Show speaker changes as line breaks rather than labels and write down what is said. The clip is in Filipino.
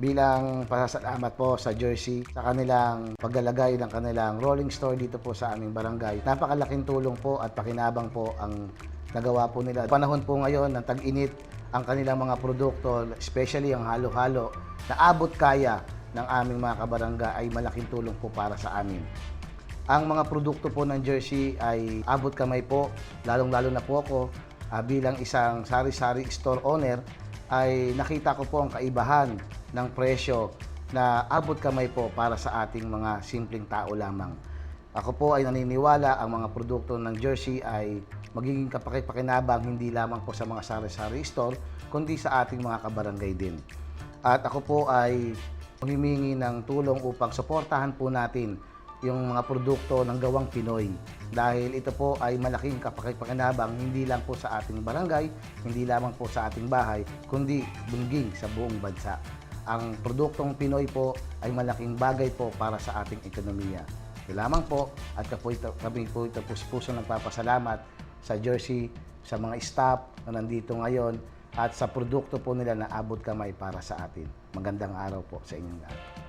bilang pasasalamat po sa Jersey sa kanilang paglalagay ng kanilang rolling store dito po sa aming barangay. Napakalaking tulong po at pakinabang po ang nagawa po nila. Panahon po ngayon ng tag-init, ang kanilang mga produkto, especially ang halo-halo, na abot kaya ng aming mga kabarangay ay malaking tulong po para sa amin. Ang mga produkto po ng Jersey ay abot kamay po, lalong-lalo na po ako bilang isang sari-sari store owner ay nakita ko po ang kaibahan ng presyo na abot kamay po para sa ating mga simpleng tao lamang. Ako po ay naniniwala ang mga produkto ng Jersey ay magiging kapaki-pakinabang hindi lamang po sa mga sari-sari store kundi sa ating mga kabarangay din. At ako po ay humihingi ng tulong upang suportahan po natin yung mga produkto ng gawang Pinoy dahil ito po ay malaking kapaki-pakinabang hindi lang po sa ating barangay, hindi lamang po sa ating bahay, kundi bungging sa buong bansa. Ang produktong Pinoy po ay malaking bagay po para sa ating ekonomiya. Ito lamang po at kami po ito puso nagpapasalamat sa Jersey, sa mga staff na nandito ngayon at sa produkto po nila na abot kamay para sa atin. Magandang araw po sa inyong lahat.